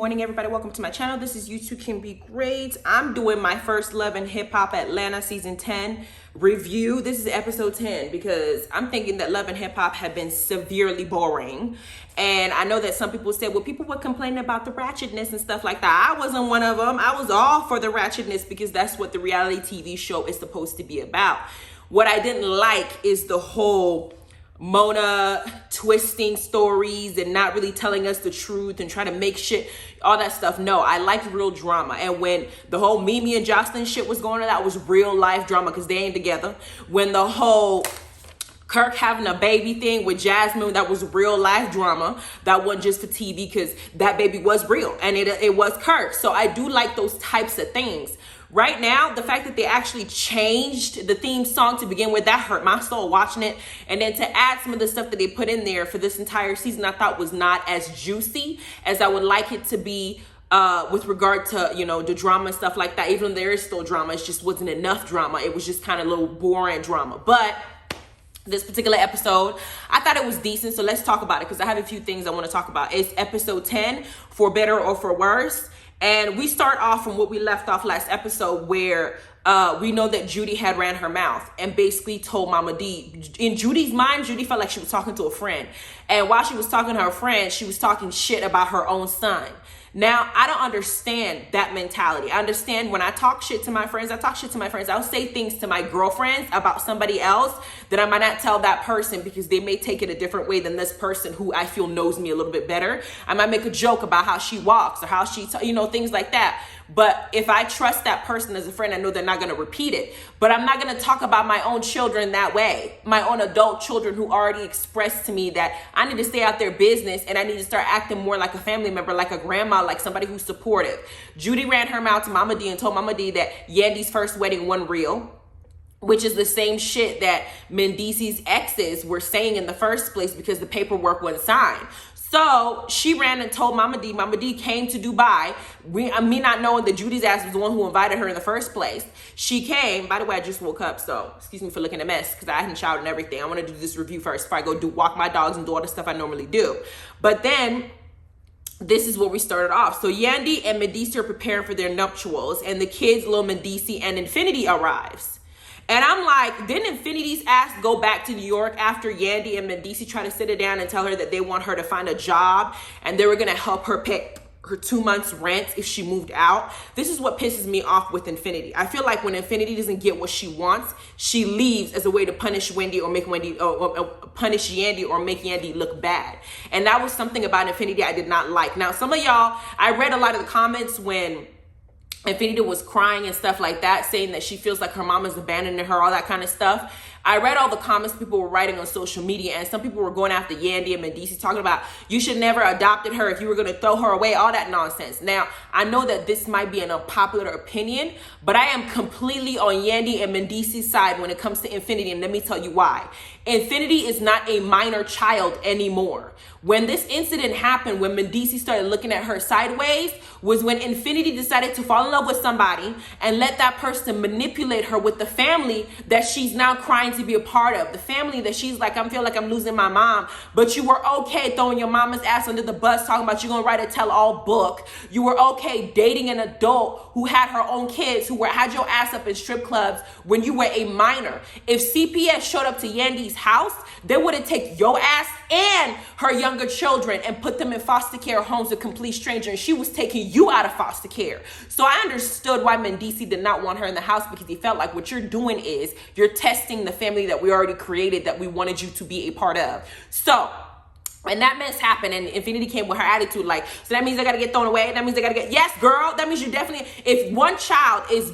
morning, everybody. Welcome to my channel. This is You Too Can Be Great. I'm doing my first Love and Hip Hop Atlanta season 10 review. This is episode 10 because I'm thinking that Love and Hip Hop had been severely boring. And I know that some people said, well, people were complaining about the ratchetness and stuff like that. I wasn't one of them. I was all for the ratchetness because that's what the reality TV show is supposed to be about. What I didn't like is the whole Mona twisting stories and not really telling us the truth and trying to make shit, all that stuff. No, I liked real drama. And when the whole Mimi and Jocelyn shit was going on, that was real life drama because they ain't together. When the whole Kirk having a baby thing with Jasmine, that was real life drama. That wasn't just for TV because that baby was real and it was Kirk. So I do like those types of things. Right now, the fact that they actually changed the theme song to begin with, that hurt my soul watching it. And then to add some of the stuff that they put in there for this entire season, I thought was not as juicy as I would like it to be with regard to, you know, the drama and stuff like that. Even though there is still drama, it just wasn't enough drama. It was just kind of a little boring drama. But this particular episode, I thought it was decent. So let's talk about it because I have a few things I want to talk about. It's episode 10, for better or for worse. And we start off from what we left off last episode where we know that Judy had ran her mouth and basically told Mama D. In Judy's mind, Judy felt like she was talking to a friend. And while she was talking to her friend, she was talking shit about her own son. Now, I don't understand that mentality. I understand when I talk shit to my friends, I talk shit to my friends. I'll say things to my girlfriends about somebody else that I might not tell that person because they may take it a different way than this person who I feel knows me a little bit better. I might make a joke about how she walks or how she, things like that. But if I trust that person as a friend, I know they're not going to repeat it. But I'm not going to talk about my own children that way. My own adult children who already expressed to me that I need to stay out their business and I need to start acting more like a family member, like a grandma, like somebody who's supportive. Judy ran her mouth to Mama D and told Mama D that Yandy's first wedding wasn't real, which is the same shit that Mendice's exes were saying in the first place because the paperwork wasn't signed. So she ran and told Mama D. Mama D came to Dubai. Me not knowing that Judy's ass was the one who invited her in the first place. She came. By the way, I just woke up, so excuse me for looking a mess because I hadn't showered and everything. I want to do this review first before I go walk my dogs and do all the stuff I normally do. But then this is where we started off. So Yandy and Medici are preparing for their nuptials, and the kids, Lil Medici and Infinity, arrives. And I'm like, didn't Infinity's ass go back to New York after Yandy and Medici try to sit her down and tell her that they want her to find a job and they were going to help her pay her 2 months rent if she moved out? This is what pisses me off with Infinity. I feel like when Infinity doesn't get what she wants, she leaves as a way to punish Wendy or make Wendy or punish Yandy or make Yandy look bad. And that was something about Infinity I did not like. Now, some of y'all, I read a lot of the comments when Infinity was crying and stuff like that, saying that she feels like her mom is abandoning her, all that kind of stuff. I read all the comments people were writing on social media, and some people were going after Yandy and Medici, talking about you should never adopted her if you were going to throw her away, all that nonsense. Now, I know that this might be an unpopular opinion, but I am completely on Yandy and Medici's side when it comes to Infinity, and let me tell you why. Infinity is not a minor child anymore. When this incident happened, when Medici started looking at her sideways, was when Infinity decided to fall in love with somebody and let that person manipulate her with the family that she's now crying to be a part of. The family that she's like, I feel like I'm losing my mom. But you were okay throwing your mama's ass under the bus, talking about you're going to write a tell-all book. You were okay dating an adult who had her own kids, who had your ass up in strip clubs when you were a minor. If CPS showed up to Yandy's house, they would have taken your ass and her younger children and put them in foster care homes, a complete stranger, and she was taking you out of foster care. So I understood why Medici did not want her in the house, because he felt like what you're doing is you're testing the family that we already created, that we wanted you to be a part of. So when that mess happened and Infinity came with her attitude, like, so that means they gotta get thrown away. That means they gotta get, yes, girl, that means you definitely, if one child is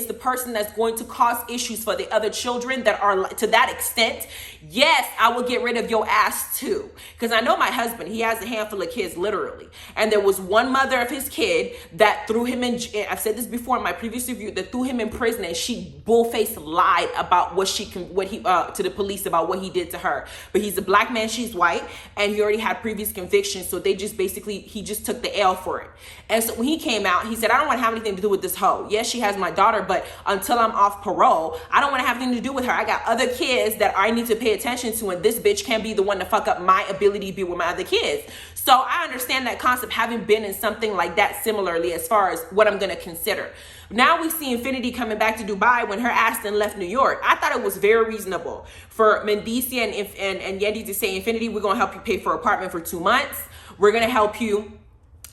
the person that's going to cause issues for the other children that are to that extent, yes, I will get rid of your ass too. Because I know my husband, he has a handful of kids, literally. And there was one mother of his kid that threw him in, I've said this before in my previous review, that threw him in prison, and she bullfaced lied about to the police about what he did to her. But he's a black man, she's white, and he already had previous convictions, so he just took the L for it. And so when he came out, he said, I don't want to have anything to do with this hoe. Yes, she has my daughter, but until I'm off parole, I don't want to have anything to do with her. I got other kids that I need to pay attention to, and this bitch can't be the one to fuck up my ability to be with my other kids. So I understand that concept, having been in something like that similarly as far as what I'm going to consider. Now we see Infinity coming back to Dubai when her ass then left New York. I thought it was very reasonable for Mendici and Yendi to say, Infinity, we're going to help you pay for an apartment for 2 months. We're going to help you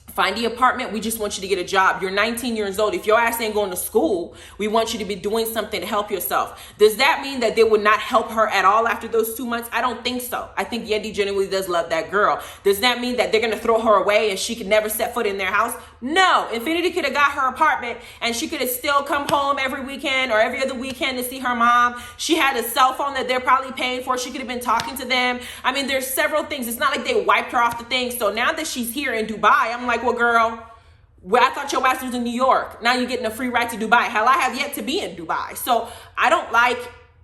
find the apartment. We just want you to get a job. You're 19 years old. If your ass ain't going to school, we want you to be doing something to help yourself. Does that mean that they would not help her at all after those 2 months? I don't think so. I think Yendi genuinely does love that girl. Does that mean that they're going to throw her away and she could never set foot in their house? No. Infinity could have got her apartment and she could have still come home every weekend or every other weekend to see her mom. She had a cell phone that they're probably paying for. She could have been talking to them. I mean, there's several things. It's not like they wiped her off the thing. So now that she's here in Dubai, I'm like, well, girl, well, I thought your ass was in New York. Now you're getting a free ride to Dubai. Hell, I have yet to be in Dubai. So I don't like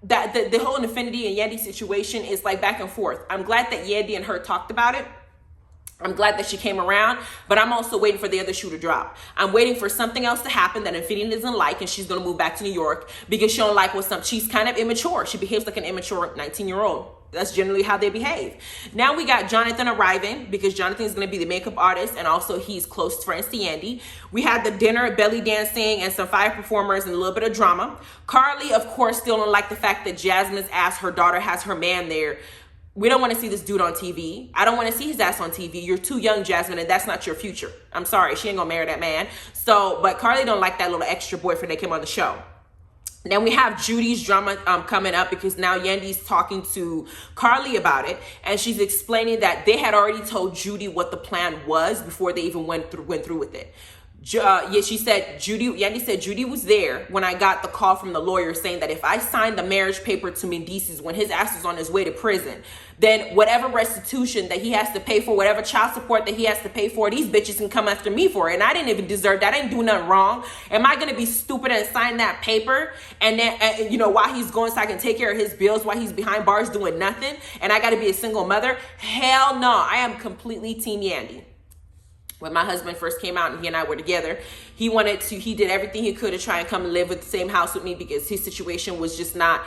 that the whole Infinity and Yendi situation is like back and forth. I'm glad that Yendi and her talked about it. I'm glad that she came around, but I'm also waiting for the other shoe to drop. I'm waiting for something else to happen that Infinity doesn't like, and she's going to move back to New York because she don't like what's up. She's kind of immature. She behaves like an immature 19-year-old. That's generally how they behave. Now we got Jonathan arriving because Jonathan is going to be the makeup artist, and also he's close friends to Yendi. We had the dinner, belly dancing, and some fire performers and a little bit of drama. Carly, of course, still don't like the fact that Jasmine's asked her daughter has her man there. We don't want to see this dude on TV. I don't want to see his ass on TV. You're too young, Jasmine, and that's not your future. I'm sorry. She ain't going to marry that man. So, but Carly don't like that little extra boyfriend that came on the show. Then we have Judy's drama coming up because now Yendi's talking to Carly about it, and she's explaining that they had already told Judy what the plan was before they even went through with it. She said Yendi said Judy was there when I got the call from the lawyer saying that if I signed the marriage paper to Mendicis when his ass was on his way to prison, then whatever restitution that he has to pay for, whatever child support that he has to pay for, these bitches can come after me for it. And I didn't even deserve that. I didn't do nothing wrong. Am I going to be stupid and sign that paper? And then, while he's going so I can take care of his bills while he's behind bars doing nothing? And I got to be a single mother? Hell no. I am completely Team Yendi. When my husband first came out and he and I were together, he did everything he could to try and come and live with the same house with me because his situation was just not,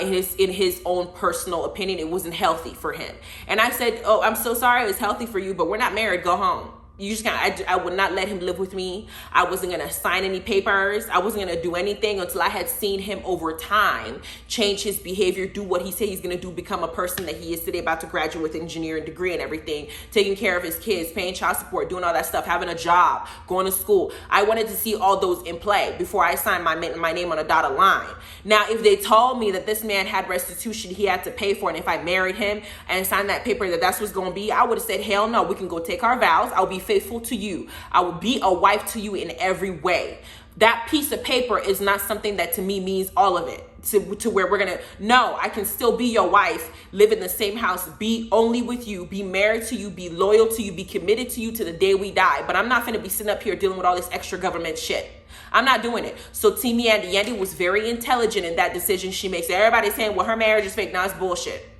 in his own personal opinion, it wasn't healthy for him. And I said, oh, I'm so sorry it was healthy for you, but we're not married, go home. You just can't, I would not let him live with me. I wasn't going to sign any papers. I wasn't going to do anything until I had seen him over time change his behavior, do what he said he's going to do, become a person that he is today, about to graduate with an engineering degree and everything, taking care of his kids, paying child support, doing all that stuff, having a job, going to school. I wanted to see all those in play before I signed my name on a dotted line. Now, if they told me that this man had restitution he had to pay for, and if I married him and signed that paper that that's what's going to be, I would have said, hell no, we can go take our vows. I'll be faithful to you. I will be a wife to you in every way. That piece of paper is not something that to me means all of it. To where we're gonna, no, I can still be your wife, live in the same house, be only with you, be married to you, be loyal to you, be committed to you to the day we die. But I'm not gonna be sitting up here dealing with all this extra government shit. I'm not doing it. So Team Yendi was very intelligent in that decision she makes. Everybody's saying, well, her marriage is fake. Now it's bullshit.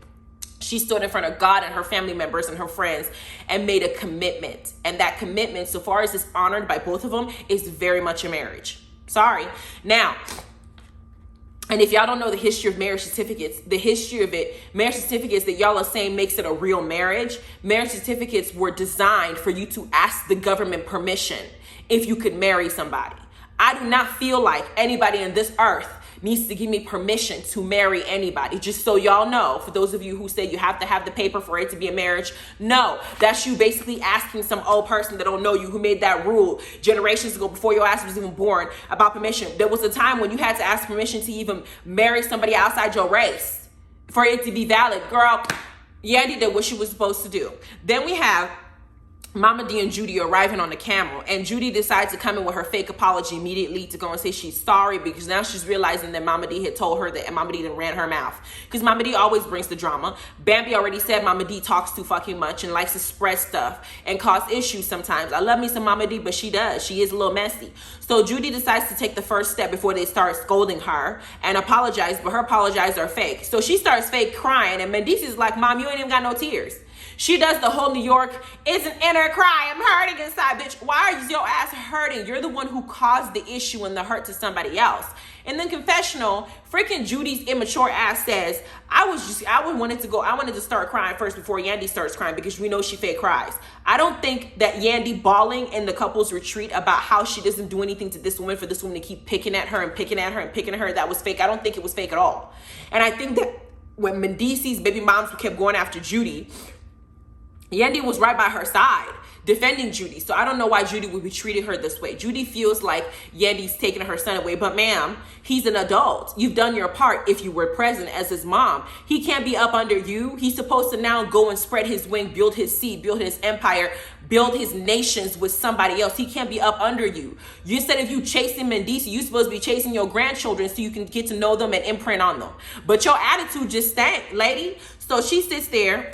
She stood in front of God and her family members and her friends and made a commitment. And that commitment, so far as it's honored by both of them, is very much a marriage. Sorry. Now, and if y'all don't know the history of marriage certificates, marriage certificates that y'all are saying makes it a real marriage, marriage certificates were designed for you to ask the government permission if you could marry somebody. I do not feel like anybody on this earth needs to give me permission to marry anybody. Just so y'all know, for those of you who say you have to have the paper for it to be a marriage, no, that's you basically asking some old person that don't know you, who made that rule generations ago before your ass was even born, about permission. There was a time when you had to ask permission to even marry somebody outside your race for it to be valid. Girl, Yendi did what she was supposed to do. Then we have Mama D and Judy arriving on the camel, and Judy decides to come in with her fake apology immediately to go and say she's sorry because now she's realizing that Mama D had told her that Mama D didn't ran her mouth, because Mama D always brings the drama. Bambi already said Mama D talks too fucking much and likes to spread stuff and cause issues sometimes. I love me some Mama D, but she does. She is a little messy. So Judy decides to take the first step before they start scolding her and apologize, but her apologies are fake. So she starts fake crying, and Mendici is like, Mom, you ain't even got no tears. She does the whole New York, it's an inner cry, I'm hurting inside, bitch. Why is your ass hurting? You're the one who caused the issue and the hurt to somebody else. And then confessional, freaking Judy's immature ass says, I wanted to start crying first before Yandy starts crying because we know she fake cries. I don't think that Yandy bawling in the couple's retreat about how she doesn't do anything to this woman for this woman to keep picking at her and picking at her and picking at her, that was fake. I don't think it was fake at all. And I think that when Mendice's baby moms kept going after Judy, Yandy was right by her side, defending Judy. So I don't know why Judy would be treating her this way. Judy feels like Yandy's taking her son away. But ma'am, he's an adult. You've done your part if you were present as his mom. He can't be up under you. He's supposed to now go and spread his wing, build his seed, build his empire, build his nations with somebody else. He can't be up under you. Instead of you chasing Mendice, you're supposed to be chasing your grandchildren so you can get to know them and imprint on them. But your attitude just stank, lady. So she sits there,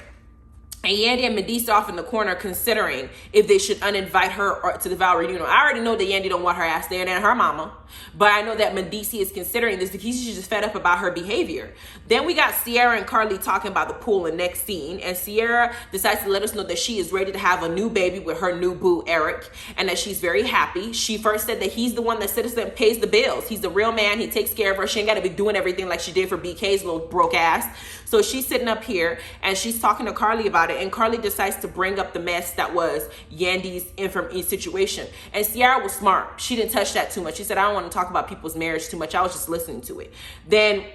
and Yandy and Mendice off in the corner considering if they should uninvite her to the vow reunion. I already know that Yandy don't want her ass there and her mama. But I know that Mendice is considering this because she's just fed up about her behavior. Then we got Sierra and Carly talking about the pool in next scene. And Sierra decides to let us know that she is ready to have a new baby with her new boo, Eric. And that she's very happy. She first said that he's the one that sits and pays the bills. He's the real man. He takes care of her. She ain't got to be doing everything like she did for BK's little broke ass. So she's sitting up here and she's talking to Carly about it. And Carly decides to bring up the mess that was Yandy's situation. And Sierra was smart. She didn't touch that too much. She said, I don't want to talk about people's marriage too much. I was just listening to it. Then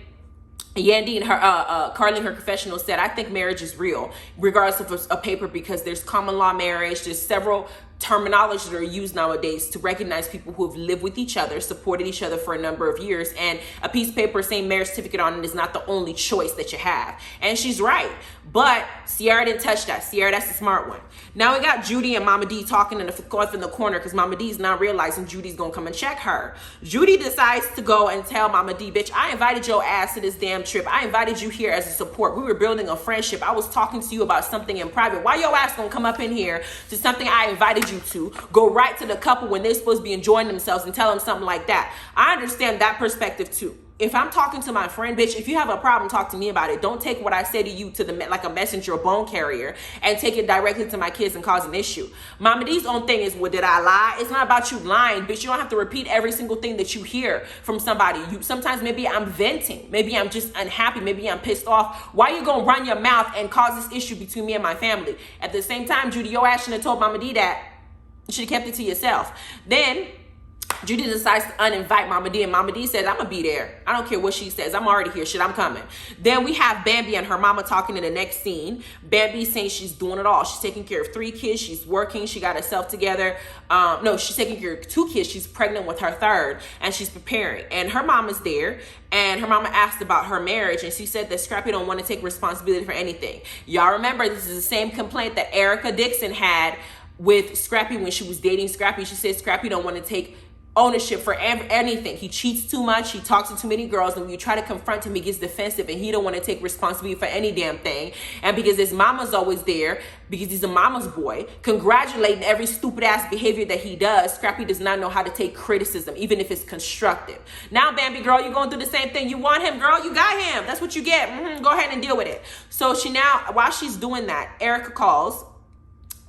Yandy and her Carly in her confessional said, I think marriage is real, regardless of a paper, because there's common law marriage. There's several terminology that are used nowadays to recognize people who have lived with each other, supported each other for a number of years, and a piece of paper saying marriage certificate on it is not the only choice that you have. And she's right. But Sierra didn't touch that. Sierra, that's the smart one. Now we got Judy and Mama D talking in the corner because Mama D is not realizing Judy's gonna come and check her. Judy decides to go and tell Mama D, bitch, I invited your ass to this damn trip. I invited you here as a support. We were building a friendship. I was talking to you about something in private. Why your ass gonna come up in here to something I invited you to, go right to the couple when they're supposed to be enjoying themselves and tell them something like that? I understand that perspective too. If I'm talking to my friend, bitch, if you have a problem, talk to me about it. Don't take what I say to you to like a messenger or bone carrier and take it directly to my kids and cause an issue. Mama D's own thing is, well, did I lie? It's not about you lying, bitch. You don't have to repeat every single thing that you hear from somebody. Sometimes maybe I'm venting. Maybe I'm just unhappy. Maybe I'm pissed off. Why you gonna run your mouth and cause this issue between me and my family? At the same time, Judy, your ass shouldn't have told Mama D that. You should have kept it to yourself. Then Judy decides to uninvite Mama D, and Mama D says, I'm gonna be there. I don't care what she says. I'm already here. Shit, I'm coming. Then we have Bambi and her mama talking in the next scene. Bambi saying she's doing it all. She's taking care of 3 kids. She's working. She got herself together. No, she's taking care of 2 kids. She's pregnant with her 3rd, and she's preparing. And her mama's there, and her mama asked about her marriage, and she said that Scrappy don't want to take responsibility for anything. Y'all remember, this is the same complaint that Erica Dixon had with Scrappy when she was dating Scrappy. She said Scrappy don't want to take ownership for anything. He cheats too much. He talks to too many girls. And when you try to confront him, he gets defensive and he don't want to take responsibility for any damn thing. And because his mama's always there, because he's a mama's boy, congratulating every stupid ass behavior that he does, Scrappy does not know how to take criticism, even if it's constructive. Now, Bambi girl, you're going through the same thing. You want him, girl. You got him. That's what you get. Go ahead and deal with it. So she now, while she's doing that, Erica calls.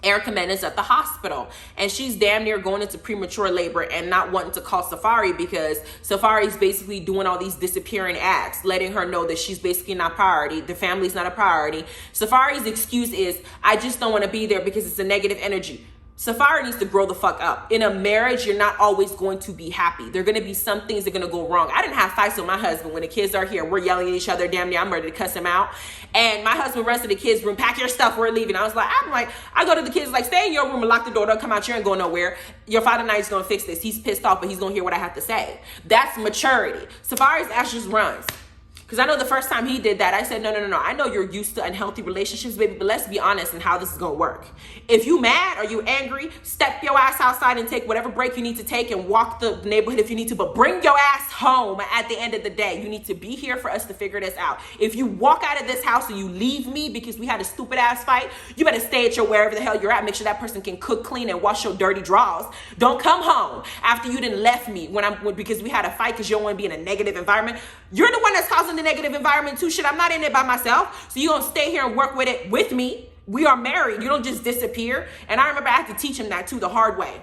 Erica Mena's at the hospital, and she's damn near going into premature labor and not wanting to call Safari because Safari's basically doing all these disappearing acts, letting her know that she's basically not priority. The family's not a priority. Safari's excuse is, I just don't want to be there because it's a negative energy. Safari needs to grow the fuck up. In a marriage, you're not always going to be happy. There are going to be some things that are going to go wrong. I didn't have fights with my husband when the kids are here. We're yelling at each other. Damn near I'm ready to cuss him out. And my husband runs to the kids' room, pack your stuff, we're leaving. I go to the kids like, stay in your room and lock the door. Don't come out here and go nowhere. Your father and I is going to fix this. He's pissed off, but he's going to hear what I have to say. That's maturity. Safari's ass just runs. Because I know the first time he did that, I said, no. I know you're used to unhealthy relationships, baby, but let's be honest in how this is going to work. If you mad or you angry, step your ass outside and take whatever break you need to take and walk the neighborhood if you need to, but bring your ass home at the end of the day. You need to be here for us to figure this out. If you walk out of this house or you leave me because we had a stupid ass fight, you better stay at your wherever the hell you're at. Make sure that person can cook, clean, and wash your dirty drawers. Don't come home after you done left me because we had a fight because you don't want to be in a negative environment. You're the one that's causing the negative environment too. Shit, I'm not in it by myself. So you're going to stay here and work with it with me. We are married. You don't just disappear. And I remember I had to teach him that too, the hard way.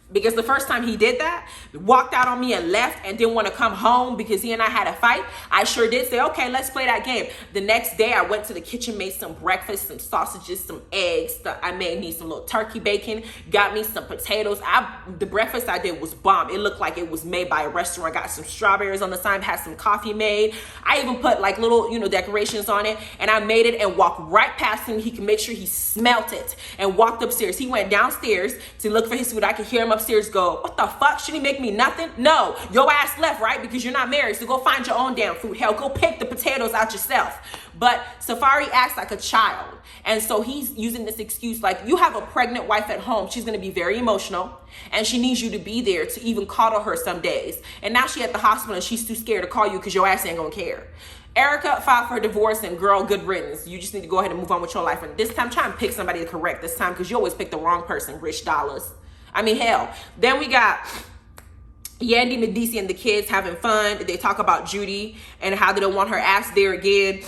Because the first time he did that, walked out on me and left and didn't want to come home because he and I had a fight, I sure did say, okay, let's play that game. The next day I went to the kitchen, made some breakfast, some sausages, some eggs. I made me some little turkey bacon, got me some potatoes. The breakfast I did was bomb. It looked like it was made by a restaurant. Got some strawberries on the side, had some coffee made. I even put like little, decorations on it, and I made it and walked right past him. He could make sure he smelt it and walked upstairs. He went downstairs to look for his food. I could hear him upstairs go, what the fuck? Should he make me nothing? No, your ass left, right? Because you're not married. So go find your own damn food. Hell, go pick the potatoes out yourself. But Safari acts like a child. And so he's using this excuse like, you have a pregnant wife at home. She's going to be very emotional. And she needs you to be there to even coddle her some days. And now she at the hospital and she's too scared to call you because your ass ain't going to care. Erica filed for divorce, and girl, good riddance. You just need to go ahead and move on with your life. And this time, try and pick somebody to correct this time, because you always pick the wrong person, Rich Dollars. I mean, hell. Then we got Yandy, Medici, and the kids having fun. They talk about Judy and how they don't want her ass there again.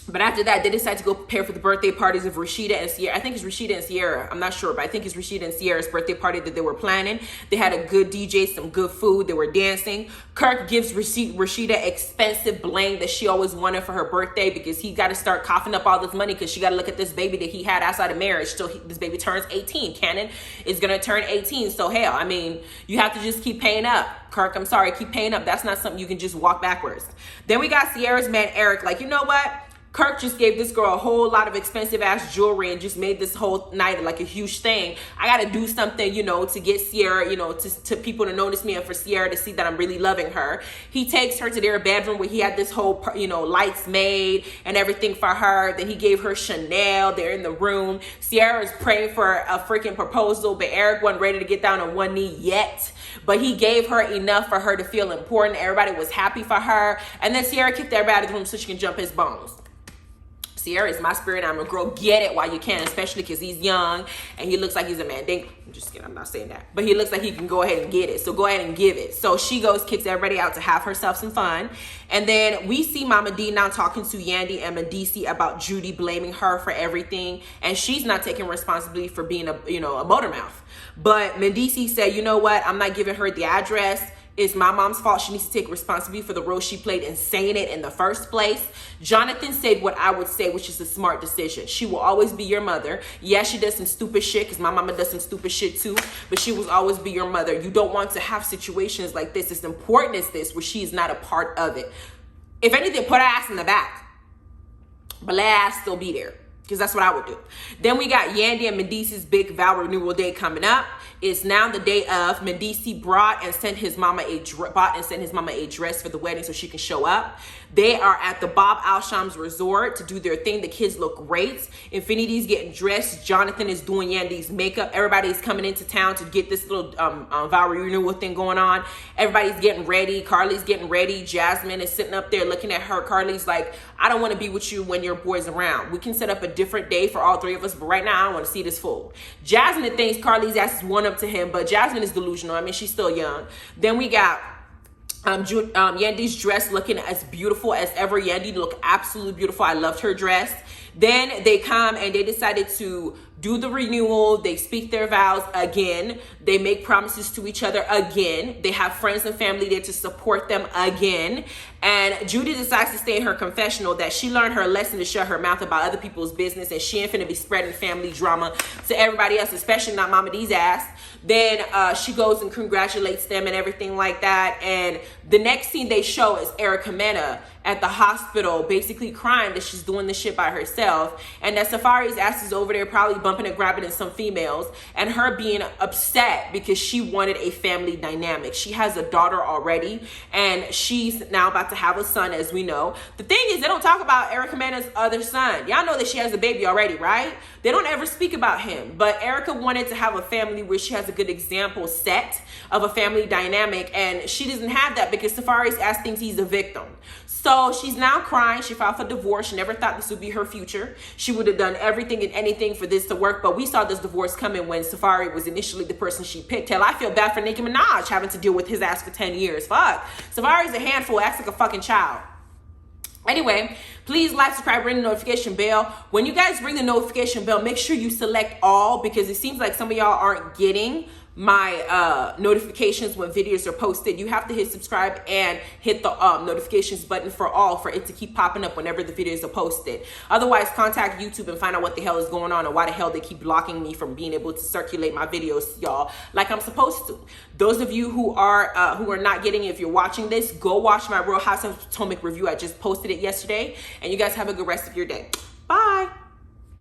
But after that, they decide to go prepare for the birthday parties of Rasheda and Sierra. I think it's Rasheda and Sierra. I'm not sure, but I think it's Rasheda and Sierra's birthday party that they were planning. They had a good DJ, some good food. They were dancing. Kirk gives Rasheda expensive Blaine that she always wanted for her birthday, because he got to start coughing up all this money because she got to look at this baby that he had outside of marriage. So this baby turns 18. Cannon is going to turn 18. So hell, I mean, you have to just keep paying up. Kirk, I'm sorry, keep paying up. That's not something you can just walk backwards. Then we got Sierra's man, Eric. Like, you know what? Kirk just gave this girl a whole lot of expensive ass jewelry and just made this whole night like a huge thing. I got to do something, to get Sierra, to people to notice me and for Sierra to see that I'm really loving her. He takes her to their bedroom where he had this whole, lights made and everything for her. Then he gave her Chanel. They're in the room. Sierra is praying for a freaking proposal, but Eric wasn't ready to get down on one knee yet. But he gave her enough for her to feel important. Everybody was happy for her. And then Sierra kicked everybody out of the room so she can jump his bones. Sierra is my spirit animal. Girl, get it while you can, especially because he's young and he looks like he's a man. I'm just kidding. I'm not saying that. But he looks like he can go ahead and get it. So go ahead and give it. So she goes, kicks everybody out to have herself some fun. And then we see Mama D now talking to Yandy and Medici about Judy blaming her for everything. And she's not taking responsibility for being a motor mouth. But Medici said, you know what? I'm not giving her the address. It's my mom's fault. She needs to take responsibility for the role she played in saying it in the first place. Jonathan said what I would say, which is a smart decision. She will always be your mother. Yeah, she does some stupid shit, because my mama does some stupid shit too, but she will always be your mother. You don't want to have situations like this, as important as this, where she is not a part of it. If anything, put her ass in the back, but let her ass still be there, because that's what I would do. Then we got Yandy and Medici's big vow renewal day coming up. It's now the day of. Medici bought and sent his mama a dress for the wedding so she can show up. They are at the Bob Alsham's resort to do their thing. The kids look great. Infinity's getting dressed. Jonathan is doing Yandy's makeup. Everybody's coming into town to get this little vow renewal thing going on. Everybody's getting ready. Carly's getting ready. Jasmine is sitting up there looking at her. Carly's like, I don't want to be with you when your boy's around. We can set up a different day for all three of us, but right now I want to see this fool. Jasmine thinks Carly's ass is one up to him, but Jasmine is delusional. I mean, she's still young. Then we got Yandy's dress looking as beautiful as ever. Yandy looked absolutely beautiful. I loved her dress. Then they come and they decided to do the renewal. They speak their vows again. They make promises to each other again. They have friends and family there to support them again. And Judy decides to stay in her confessional that she learned her lesson to shut her mouth about other people's business, and she ain't finna be spreading family drama to everybody else, especially not Mama D's ass. Then she goes and congratulates them and everything like that. And the next scene they show is Erica Mena at the hospital basically crying that she's doing this shit by herself, and that Safari's ass is over there probably bumping and grabbing at some females, and her being upset because she wanted a family dynamic. She has a daughter already, and she's now about to have a son, as we know. The thing is, they don't talk about Erica Mena's other son. Y'all know that she has a baby already, right? They don't ever speak about him, but Erica wanted to have a family where she has a good example set of a family dynamic, and she doesn't have that because Safari's ass thinks he's a victim. So she's now crying. She filed for divorce. She never thought this would be her future. She would have done everything and anything for this to work, but we saw this divorce coming when Safari was initially the person she picked. Hell, I feel bad for Nicki Minaj having to deal with his ass for 10 years. Fuck. Safari's a handful, acts like a fucking child. Anyway, please like, subscribe, ring the notification bell. When you guys ring the notification bell, make sure you select all, because it seems like some of y'all aren't getting my notifications when videos are posted. You have to hit subscribe and hit the notifications button for all, for it to keep popping up whenever the videos are posted. Otherwise, contact YouTube and find out what the hell is going on and why the hell they keep blocking me from being able to circulate my videos, y'all, like I'm supposed to. Those of you who are not getting it, if you're watching this, go watch my Real Housewives of Potomac review. I just posted it yesterday, and you guys have a good rest of your day. Bye.